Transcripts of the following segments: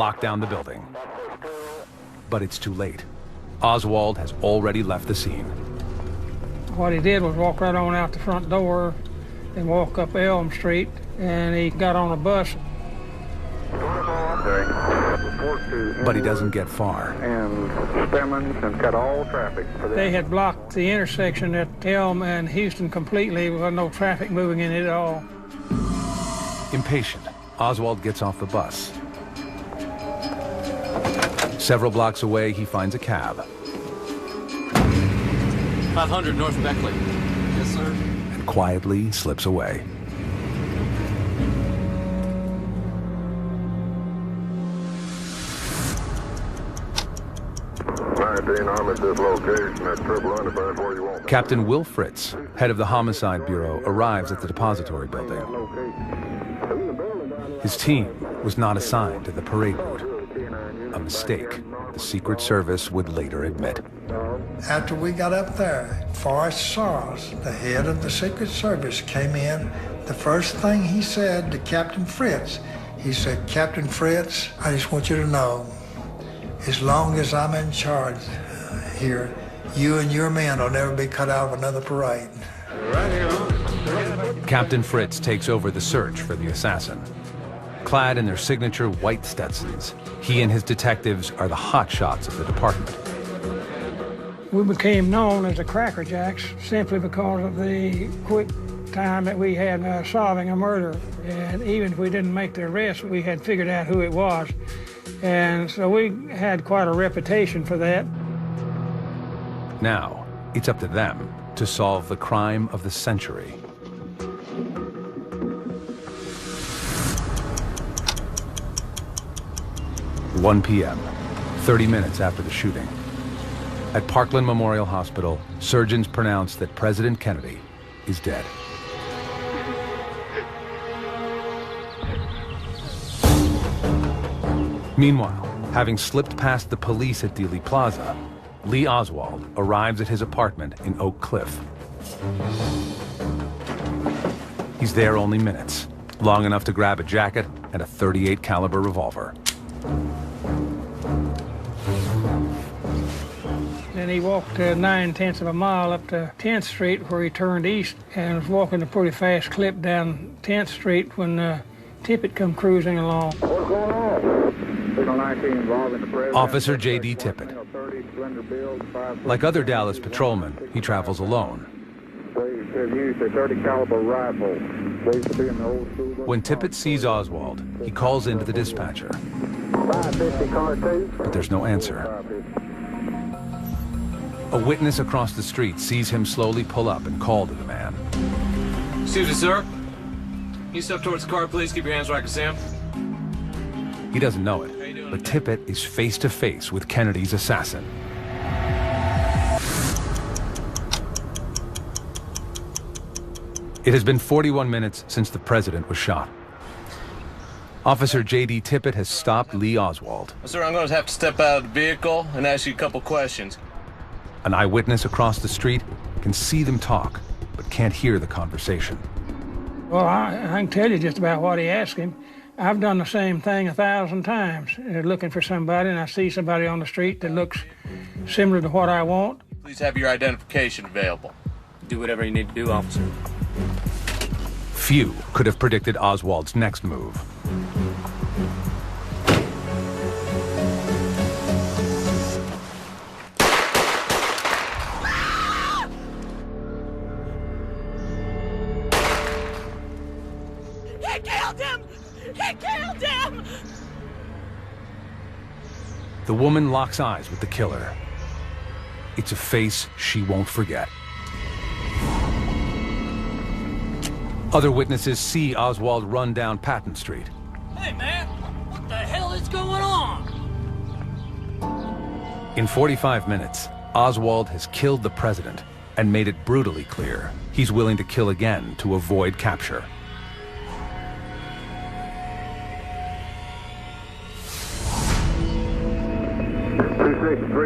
lock down the building. But it's too late. Oswald has already left the scene. What he did was walk right on out the front door and walk up Elm Street, and he got on a bus. But he doesn't get far. And Stemmons and cut all traffic for them. They had blocked the intersection at Elm and Houston completely. There was no traffic moving in it at all. Impatient, Oswald gets off the bus. Several blocks away, he finds a cab. 500 North Beckley. Yes, sir. And quietly slips away. I'm at this location at Triple Underbird where you want. Captain Will Fritz, head of the Homicide Bureau, arrives at the depository building. His team was not assigned to the parade route. A mistake the Secret Service would later admit. After we got up there, Forrest Sorrells, the head of the Secret Service, came in. The first thing he said to Captain Fritz, he said, "Captain Fritz, I just want you to know, as long as I'm in charge here, you and your men will never be cut out of another parade." Captain Fritz takes over the search for the assassin. Clad in their signature white Stetsons, he and his detectives are the hotshots of the department. We became known as the Cracker Jacks simply because of the quick time that we had solving a murder. And even if we didn't make the arrest, we had figured out who it was. And so we had quite a reputation for that. Now, it's up to them to solve the crime of the century. "1 p.m., 30 minutes after the shooting. At Parkland Memorial Hospital, surgeons pronounce that President Kennedy is dead. Meanwhile, having slipped past the police at Dealey Plaza, Lee Oswald arrives at his apartment in Oak Cliff. He's there only minutes, long enough to grab a jacket and a .38 caliber revolver. Then he walked 9/10 of a mile up to 10th Street where he turned east and was walking a pretty fast clip down 10th Street when Tippett come cruising along. What's going on? Signal 19 involving the president. Officer J.D. Tippett. Like other Dallas patrolmen, he travels alone. They've used a .30 caliber rifle. They used to be in the old school. When Tippett sees Oswald, he calls into the dispatcher. 550 car 2. But there's no answer. A witness across the street sees him slowly pull up and call to the man. Excuse me, sir. Can you step towards the car, please? Keep your hands where I can see them. He doesn't know it, but Tippett is face to face with Kennedy's assassin. It has been 41 minutes since the president was shot. Officer J.D. Tippett has stopped Lee Oswald. Sir, I'm going to have to step out of the vehicle and ask you a couple questions. An eyewitness across the street can see them talk, but can't hear the conversation. Well, I can tell you just about what he asked him. I've done the same thing 1,000 times, looking for somebody, and I see somebody on the street that looks similar to what I want. Please have your identification available. Do whatever you need to do, officer. Few could have predicted Oswald's next move. He killed him! He killed him! The woman locks eyes with the killer. It's a face she won't forget. Other witnesses see Oswald run down Patton Street. Hey, man! What the hell is going on? In 45 minutes, Oswald has killed the president and made it brutally clear he's willing to kill again to avoid capture.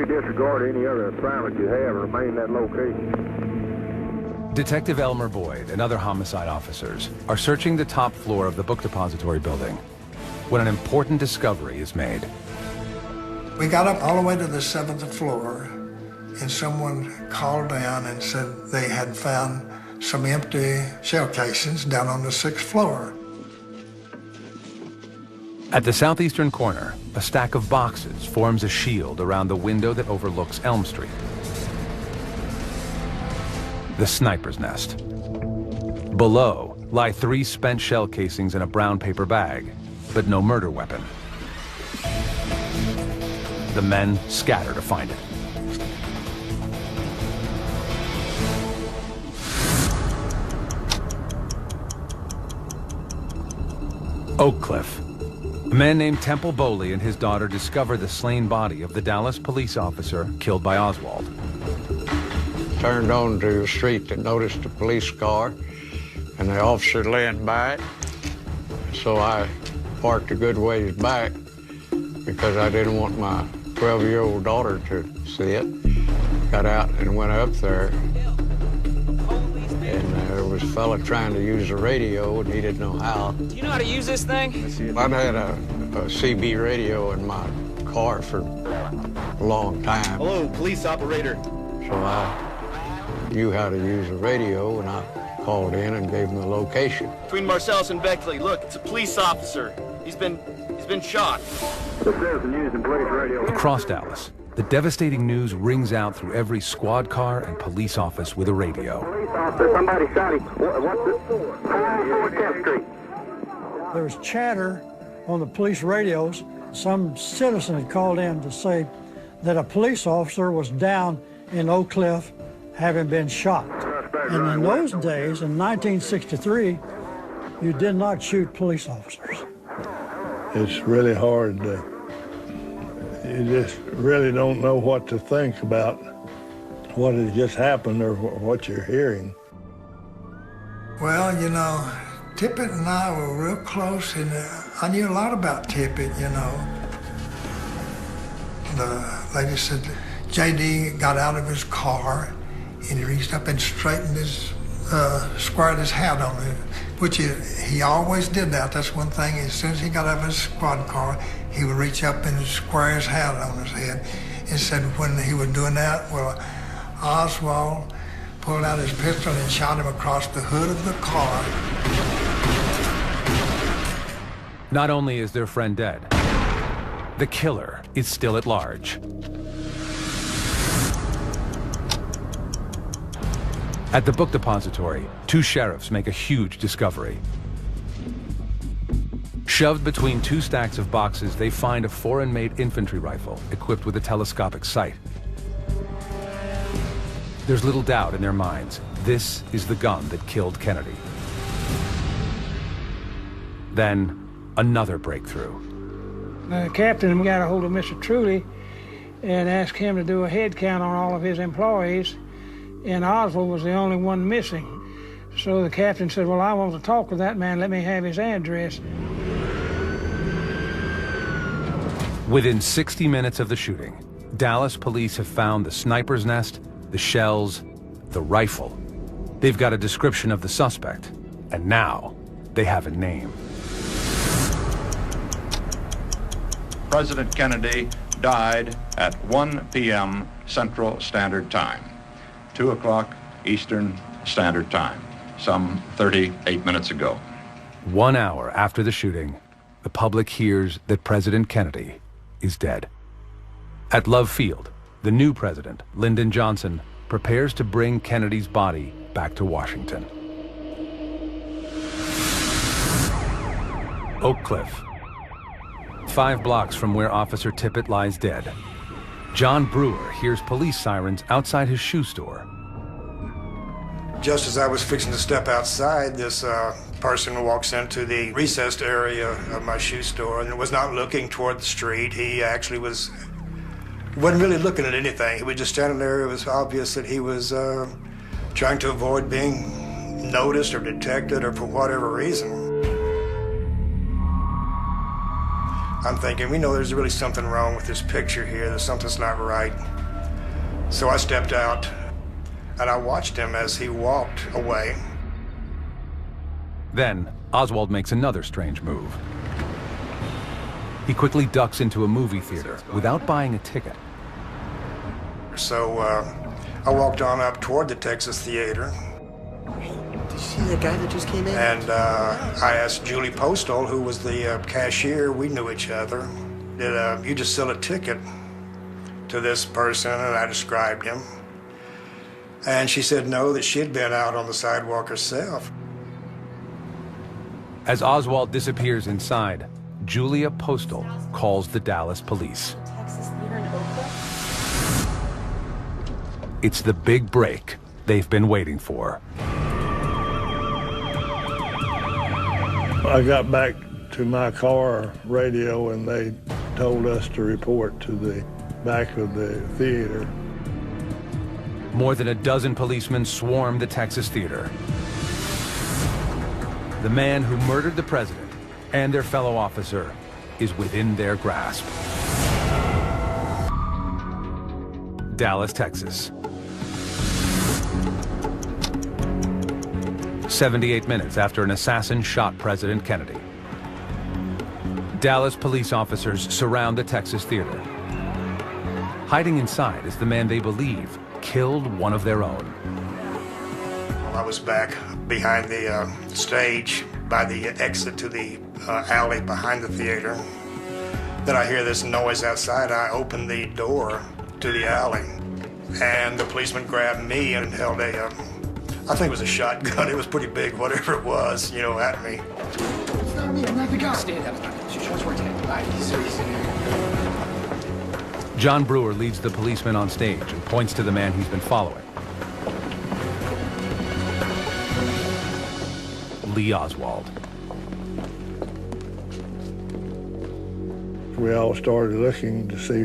Disregard any other assignment you have and remain in that location. Detective Elmer Boyd and other homicide officers are searching the top floor of the book depository building. when an important discovery is made. We got up all the way to the 7th floor, and someone called down and said they had found some empty shell casings down on the 6th floor. At the southeastern corner, a stack of boxes forms a shield around the window that overlooks Elm Street. The sniper's nest. Below lie 3 spent shell casings in a brown paper bag, but no murder weapon. The men scatter to find it. Oak Cliff. A man named Temple Bowley and his daughter discover the slain body of the Dallas police officer killed by Oswald. Turned onto the street and noticed a police car and the officer laying by it. So I parked a good ways back because I didn't want my 12-year-old daughter to see it. Got out and went up there, and there was a fella trying to use the radio, and he didn't know how. Do you know how to use this thing? I'd had a CB radio in my car for a long time. Hello, police operator. So I knew how to use the radio, and I called in and gave him the location. Between Marcellus and Beckley, look, it's a police officer. He's been shot. Across Dallas, the devastating news rings out through every squad car and police office with a radio. Police officer, somebody shot him. What's this for? 10th Street. There was chatter on the police radios. Some citizen had called in to say that a police officer was down in Oak Cliff having been shot. And in those days, in 1963, you did not shoot police officers. It's really hard. You just really don't know what to think about what has just happened or what you're hearing. Well, you know, Tippett and I were real close, and I knew a lot about Tippett, you know. The lady said J.D. got out of his car, and he reached up and straightened his, squared his hat on it, which he always did that. That's one thing. As soon as he got out of his squad car, he would reach up and square his hat on his head. And said when he was doing that, well, Oswald pulled out his pistol and shot him across the hood of the car. Not only is their friend dead, the killer is still at large. At the book depository, 2 sheriffs make a huge discovery. Shoved between 2 stacks of boxes, they find a foreign-made infantry rifle equipped with a telescopic sight. There's little doubt in their minds. This is the gun that killed Kennedy. Then, another breakthrough. The captain got a hold of Mr. Truly and asked him to do a head count on all of his employees, and Oswald was the only one missing. So the captain said, well, I want to talk with that man. Let me have his address. Within 60 minutes of the shooting, Dallas police have found the sniper's nest, the shells, the rifle. They've got a description of the suspect, and now they have a name. President Kennedy died at 1 p.m. Central Standard Time, 2 o'clock Eastern Standard Time, some 38 minutes ago. 1 hour after the shooting, the public hears that President Kennedy is dead. At Love Field, the new president, Lyndon Johnson, prepares to bring Kennedy's body back to Washington. Oak Cliff, 5 blocks from where Officer Tippett lies dead. John Brewer hears police sirens outside his shoe store. Just as I was fixing to step outside, this person walks into the recessed area of my shoe store and was not looking toward the street. He actually wasn't really looking at anything. He was just standing there. It was obvious that he was trying to avoid being noticed or detected or for whatever reason. I'm thinking, we know there's really something wrong with this picture here. There's something's not right. So I stepped out and I watched him as he walked away. Then, Oswald makes another strange move. He quickly ducks into a movie theater without buying a ticket. So I walked on up toward the Texas Theater. Hey, did you see that guy that just came in? And I asked Julie Postal, who was the cashier. We knew each other. Did you just sell a ticket to this person? And I described him. And she said no, that she'd been out on the sidewalk herself. As Oswald disappears inside, Julia Postal calls the Dallas police. It's the big break they've been waiting for. I got back to my car radio and they told us to report to the back of the theater. More than a dozen policemen swarm the Texas Theater. The man who murdered the president and their fellow officer is within their grasp. Dallas, Texas. 78 minutes after an assassin shot President Kennedy. Dallas police officers surround the Texas Theater. Hiding inside is the man they believe killed one of their own. I was back behind the stage by the exit to the alley behind the theater. Then I hear this noise outside. I open the door to the alley, and the policeman grabbed me and held a, I think it was a shotgun. It was pretty big, whatever it was, you know, at me. It's not me, I'm not the guy. Stand up, show us where it's headed. All right, he's John Brewer leads the policeman on stage and points to the man he's been following. Lee Oswald. We all started looking to see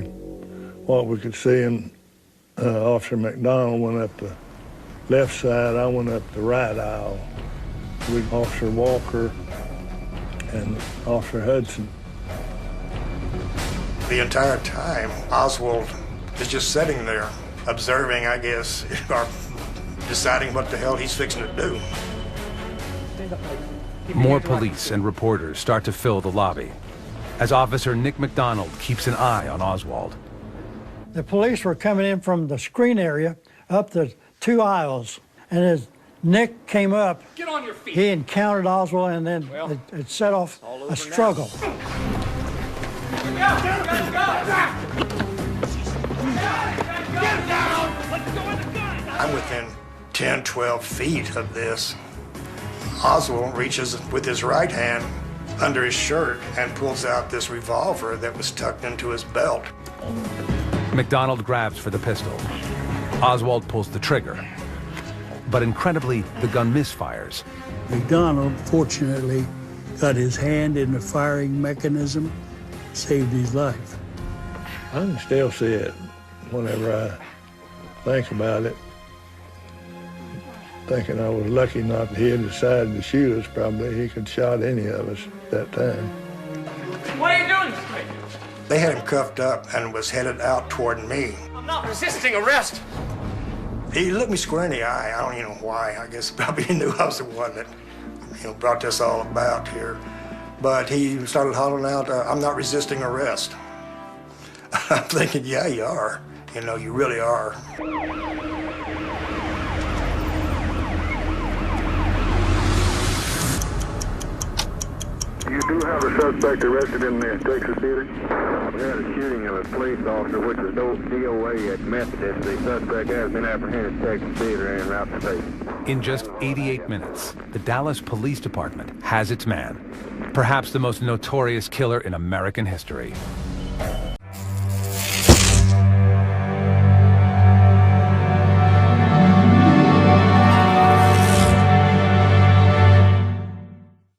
what we could see, and Officer McDonald went up the left side, I went up the right aisle with Officer Walker and Officer Hudson. The entire time, Oswald is just sitting there, observing, I guess, or deciding what the hell he's fixing to do. More police and reporters start to fill the lobby as Officer Nick McDonald keeps an eye on Oswald. The police were coming in from the screen area up the 2 aisles, and as Nick came up, Get on your feet. he encountered Oswald, and then it set off a struggle. I'm within 10, 12 feet of this. Oswald reaches with his right hand under his shirt and pulls out this revolver that was tucked into his belt. McDonald grabs for the pistol. Oswald pulls the trigger. But incredibly, the gun misfires. McDonald, fortunately, got his hand in the firing mechanism, saved his life. I can still see it whenever I think about it. Thinking I was lucky not to hit the side to shoot us, probably. He could shot any of us at that time. What are you doing? They had him cuffed up and was headed out toward me. I'm not resisting arrest. He looked me square in the eye. I don't even know why. I guess probably he knew I was the one that, brought this all about here. But he started hollering out, "I'm not resisting arrest." I'm thinking, yeah, you are. You really are. You do have a suspect arrested in the Texas Theater? We had a shooting of a police officer, which was DOA at Methodist. The suspect has been apprehended at Texas Theater en route to state. In just 88 minutes, the Dallas Police Department has its man, perhaps the most notorious killer in American history.